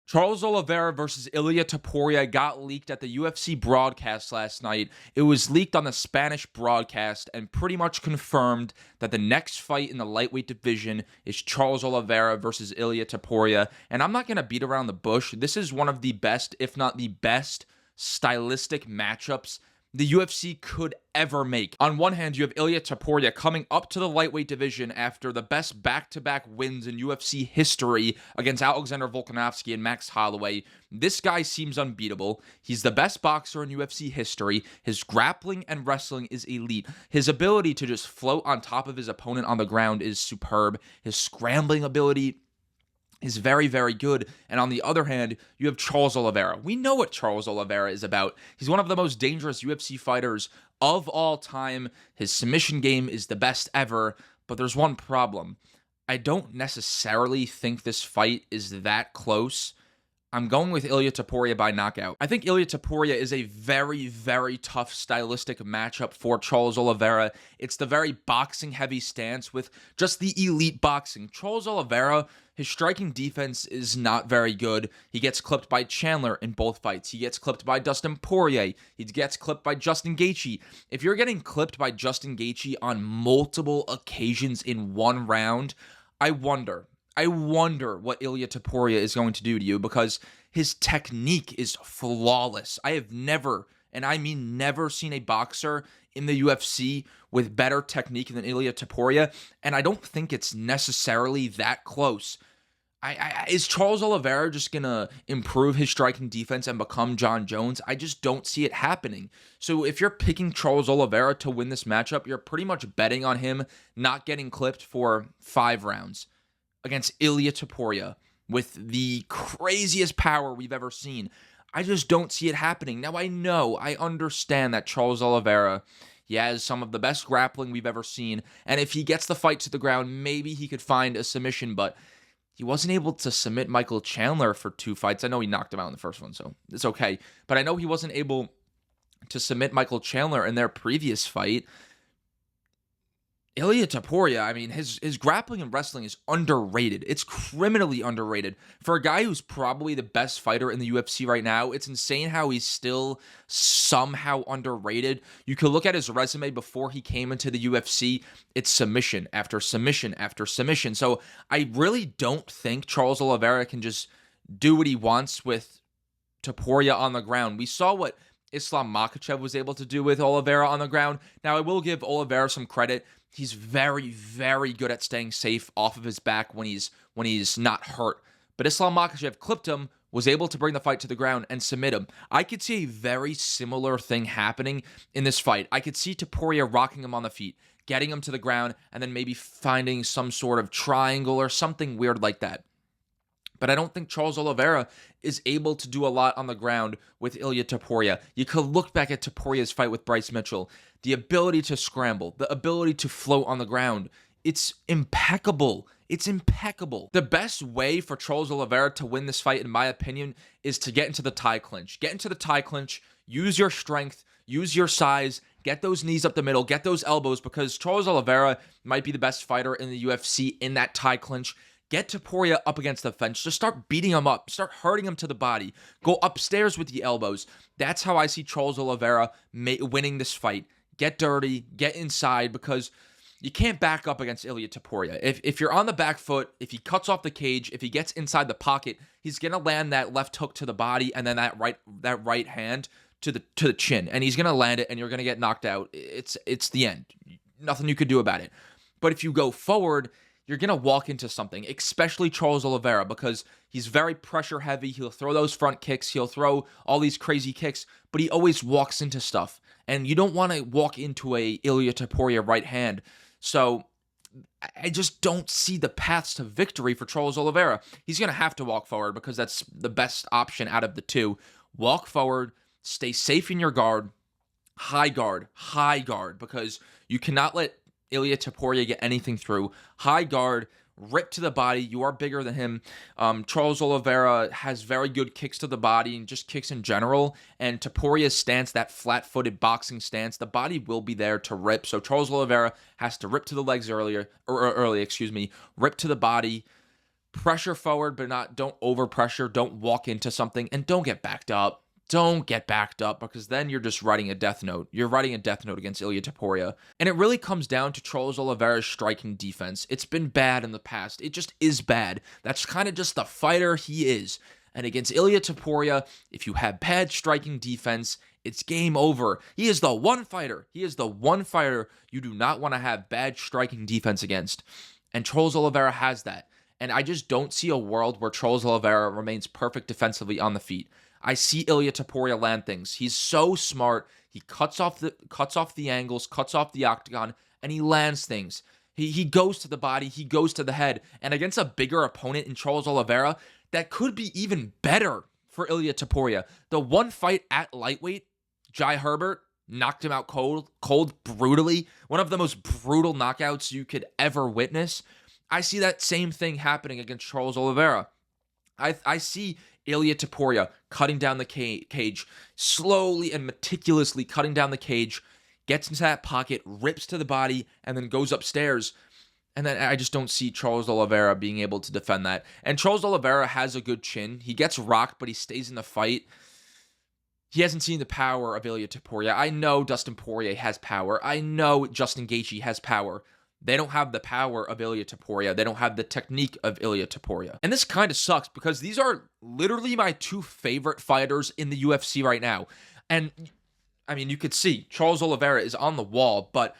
Charles Oliveira versus Ilia Topuria got leaked at the UFC broadcast last night. It was leaked on the Spanish broadcast and pretty much confirmed that the next fight in the lightweight division is Charles Oliveira versus Ilia Topuria. And I'm not going to beat around the bush. This is one of the best, if not the best, stylistic matchups the UFC could ever make. On one hand, you have Ilia Topuria coming up to the lightweight division after the best back-to-back wins in UFC history against Alexander Volkanovski and Max Holloway. This guy seems unbeatable. He's the best boxer in UFC history. His grappling and wrestling is elite. His ability to just float on top of his opponent on the ground is superb. His scrambling ability is very, very good. And on the other hand, you have Charles Oliveira. We know what Charles Oliveira is about. He's one of the most dangerous UFC fighters of all time. His submission game is the best ever, but there's one problem. I don't necessarily think this fight is that close. I'm going with Ilia Topuria by knockout. I think Ilia Topuria is a very, very tough stylistic matchup for Charles Oliveira. It's the very boxing-heavy stance with just the elite boxing. Charles Oliveira, his striking defense is not very good. He gets clipped by Chandler in both fights. He gets clipped by Dustin Poirier. He gets clipped by Justin Gaethje. If you're getting clipped by Justin Gaethje on multiple occasions in one round, I wonder what Ilia Topuria is going to do to you, because his technique is flawless. I have never, and I mean never, seen a boxer in the UFC with better technique than Ilia Topuria, and I don't think it's necessarily that close. Is Charles Oliveira just going to improve his striking defense and become John Jones? I just don't see it happening. So if you're picking Charles Oliveira to win this matchup, you're pretty much betting on him not getting clipped for 5 rounds against Ilia Topuria with the craziest power we've ever seen. I just don't see it happening. Now, I understand that Charles Oliveira, he has some of the best grappling we've ever seen, and if he gets the fight to the ground, maybe he could find a submission, but he wasn't able to submit Michael Chandler for 2 fights. I know he knocked him out in the first one, so it's okay, but I know he wasn't able to submit Michael Chandler in their previous fight. Ilia Topuria, I mean, his grappling and wrestling is underrated. It's criminally underrated. For a guy who's probably the best fighter in the UFC right now, it's insane how he's still somehow underrated. You could look at his resume before he came into the UFC. It's submission after submission after submission. So I really don't think Charles Oliveira can just do what he wants with Topuria on the ground. We saw what Islam Makhachev was able to do with Oliveira on the ground. Now, I will give Oliveira some credit. He's very, very good at staying safe off of his back when he's not hurt. But Islam Makhachev clipped him, was able to bring the fight to the ground and submit him. I could see a very similar thing happening in this fight. I could see Topuria rocking him on the feet, getting him to the ground, and then maybe finding some sort of triangle or something weird like that. But I don't think Charles Oliveira is able to do a lot on the ground with Ilia Topuria. You could look back at Topuria's fight with Bryce Mitchell. The ability to scramble, the ability to float on the ground, it's impeccable. It's impeccable. The best way for Charles Oliveira to win this fight, in my opinion, is to get into the tie clinch. Get into the tie clinch, use your strength, use your size, get those knees up the middle, get those elbows, because Charles Oliveira might be the best fighter in the UFC in that tie clinch. Get Topuria up against the fence. Just start beating him up. Start hurting him to the body. Go upstairs with the elbows. That's how I see Charles Oliveira winning this fight. Get dirty. Get inside, because you can't back up against Ilia Topuria. If you're on the back foot, if he cuts off the cage, if he gets inside the pocket, he's going to land that left hook to the body and then that right hand to the chin. And he's going to land it, and you're going to get knocked out. It's the end. Nothing you could do about it. But if you go forward, you're going to walk into something, especially Charles Oliveira, because he's very pressure heavy. He'll throw those front kicks. He'll throw all these crazy kicks, but he always walks into stuff. And you don't want to walk into a Ilia Topuria right hand. So I just don't see the paths to victory for Charles Oliveira. He's going to have to walk forward, because that's the best option out of the two. Walk forward, stay safe in your guard, high guard, because you cannot let Ilia Topuria get anything through. High guard, rip to the body. You are bigger than him. Charles Oliveira has very good kicks to the body and just kicks in general. And Topuria's stance, that flat-footed boxing stance, the body will be there to rip. So Charles Oliveira has to rip to the legs early, rip to the body, Pressure forward, but don't over pressure. Don't walk into something, and don't get backed up. Don't get backed up, because then you're just writing a death note. You're writing a death note against Ilia Topuria. And it really comes down to Charles Oliveira's striking defense. It's been bad in the past. It just is bad. That's kind of just the fighter he is. And against Ilia Topuria, if you have bad striking defense, it's game over. He is the one fighter. He is the one fighter you do not want to have bad striking defense against. And Charles Oliveira has that. And I just don't see a world where Charles Oliveira remains perfect defensively on the feet. I see Ilia Topuria land things. He's so smart. He cuts off the angles, cuts off the octagon, and he lands things. He goes to the body, he goes to the head. And against a bigger opponent in Charles Oliveira, that could be even better for Ilia Topuria. The one fight at lightweight, Jai Herbert knocked him out cold, brutally. One of the most brutal knockouts you could ever witness. I see that same thing happening against Charles Oliveira. I see Ilia Topuria cutting down the cage, slowly and meticulously cutting down the cage, gets into that pocket, rips to the body, and then goes upstairs. And then I just don't see Charles Oliveira being able to defend that. And Charles Oliveira has a good chin. He gets rocked, but he stays in the fight. He hasn't seen the power of Ilia Topuria. I know Dustin Poirier has power. I know Justin Gaethje has power. They don't have the power of Ilia Topuria. They don't have the technique of Ilia Topuria. And this kind of sucks, because these are literally my two favorite fighters in the UFC right now. And, I mean, you could see Charles Oliveira is on the wall, but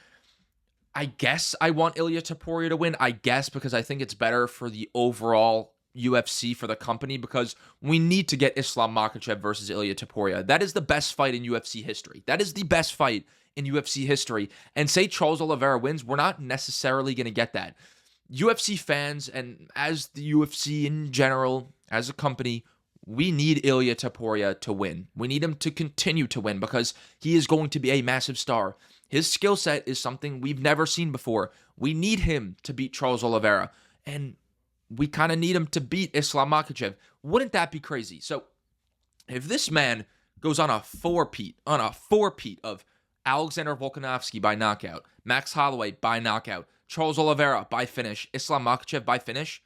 I guess I want Ilia Topuria to win. I guess because I think it's better for the overall UFC, for the company, because we need to get Islam Makhachev versus Ilia Topuria. That is the best fight in UFC history. That is the best fight in UFC history. And say Charles Oliveira wins, we're not necessarily going to get that. UFC fans, and as the UFC in general, as a company, we need Ilia Topuria to win. We need him to continue to win, because he is going to be a massive star. His skill set is something we've never seen before. We need him to beat Charles Oliveira, and we kind of need him to beat Islam Makhachev. Wouldn't that be crazy? So if this man goes on a four-peat of Alexander Volkanovski by knockout, Max Holloway by knockout, Charles Oliveira by finish, Islam Makhachev by finish,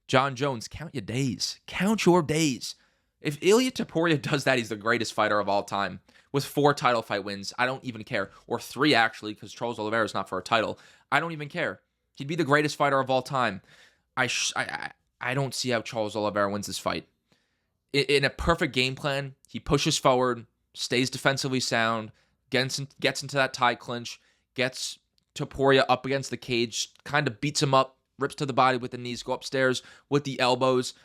John Jones, count your days. Count your days. If Ilia Topuria does that, he's the greatest fighter of all time. With 4 title fight wins, I don't even care. Or 3, actually, because Charles Oliveira is not for a title. I don't even care. He'd be the greatest fighter of all time. I don't see how Charles Oliveira wins this fight. In a perfect game plan, he pushes forward, stays defensively sound, gets into that tie clinch, gets Topuria up against the cage, kind of beats him up, rips to the body with the knees, go upstairs with the elbows,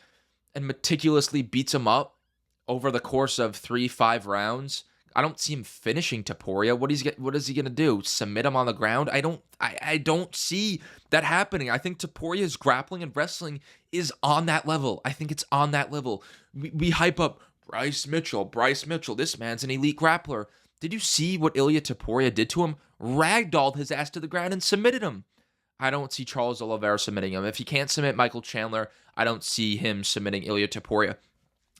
and meticulously beats him up over the course of 3-5 rounds. I don't see him finishing Topuria. What is he gonna do? Submit him on the ground? I don't see that happening. I think Topuria's grappling and wrestling is on that level. I think it's on that level. We hype up Bryce Mitchell. This man's an elite grappler. Did you see what Ilia Topuria did to him? Ragdolled his ass to the ground and submitted him. I don't see Charles Oliveira submitting him. If he can't submit Michael Chandler, I don't see him submitting Ilia Topuria.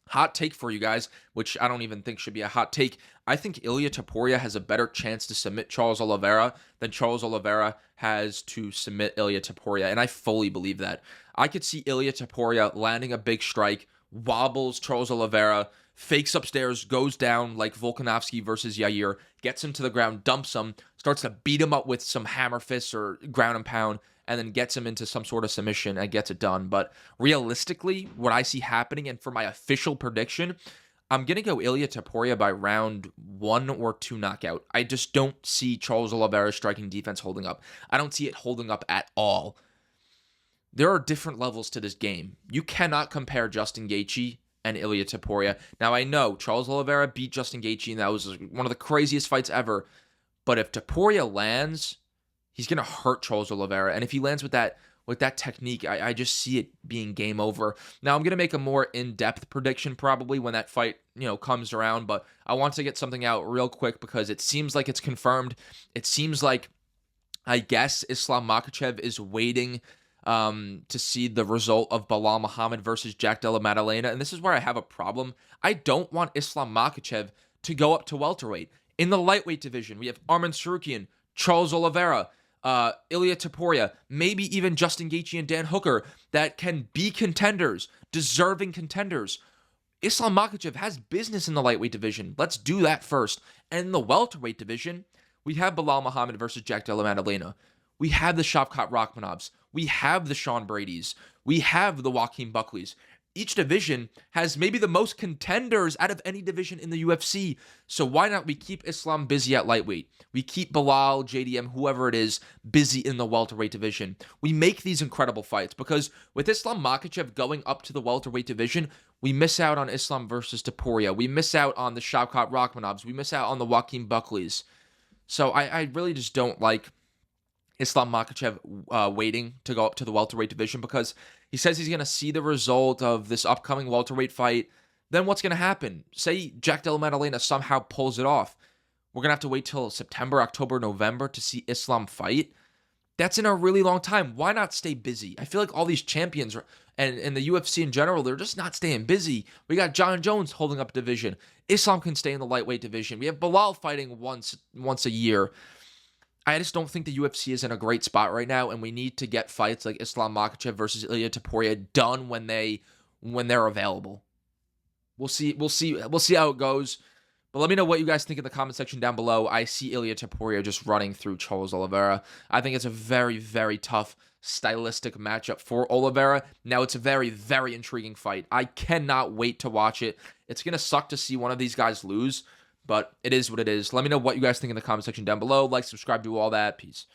Hot take for you guys, which I don't even think should be a hot take. I think Ilia Topuria has a better chance to submit Charles Oliveira than Charles Oliveira has to submit Ilia Topuria, and I fully believe that. I could see Ilia Topuria landing a big strike, wobbles Charles Oliveira, fakes upstairs, goes down like Volkanovski versus Yair, gets him to the ground, dumps him, starts to beat him up with some hammer fists or ground and pound, and then gets him into some sort of submission and gets it done. But realistically, what I see happening, and for my official prediction, I'm going to go Ilia Topuria by round 1 or 2 knockout. I just don't see Charles Oliveira's striking defense holding up. I don't see it holding up at all. There are different levels to this game. You cannot compare Justin Gaethje and Ilia Topuria. Now, I know Charles Oliveira beat Justin Gaethje, and that was one of the craziest fights ever. But if Topuria lands, he's going to hurt Charles Oliveira. And if he lands with that technique, I just see it being game over. Now, I'm going to make a more in-depth prediction probably when that fight, comes around. But I want to get something out real quick because it seems like it's confirmed. It seems like, I guess, Islam Makhachev is waiting to see the result of Belal Muhammad versus Jack Della Maddalena. And this is where I have a problem. I don't want Islam Makhachev to go up to welterweight. In the lightweight division, we have Arman Tsarukyan, Charles Oliveira, Ilia Topuria, maybe even Justin Gaethje and Dan Hooker that can be contenders, deserving contenders. Islam Makhachev has business in the lightweight division. Let's do that first. And in the welterweight division, we have Bilal Muhammad versus Jack Della Maddalena. We have the Shavkat Rakhmanovs. We have the Sean Bradys. We have the Joaquin Buckleys. Each division has maybe the most contenders out of any division in the UFC. So why not we keep Islam busy at lightweight? We keep Bilal, JDM, whoever it is, busy in the welterweight division. We make these incredible fights because with Islam Makhachev going up to the welterweight division, we miss out on Islam versus Topuria. We miss out on the Shavkat Rakhmanovs. We miss out on the Joaquin Buckleys. So I really just don't like Islam Makhachev waiting to go up to the welterweight division because he says he's going to see the result of this upcoming welterweight fight. Then what's going to happen? Say Jack Della Maddalena somehow pulls it off. We're going to have to wait till September, October, November to see Islam fight. That's in a really long time. Why not stay busy? I feel like all these champions and the UFC in general, they're just not staying busy. We got John Jones holding up division. Islam can stay in the lightweight division. We have Bilal fighting once a year. I just don't think the UFC is in a great spot right now, and we need to get fights like Islam Makhachev versus Ilia Topuria done when they're available. We'll see how it goes. But let me know what you guys think in the comment section down below. I see Ilia Topuria just running through Charles Oliveira. I think it's a very, very tough stylistic matchup for Oliveira. Now, it's a very, very intriguing fight. I cannot wait to watch it. It's going to suck to see one of these guys lose, but it is what it is. Let me know what you guys think in the comment section down below. Like, subscribe, do all that. Peace.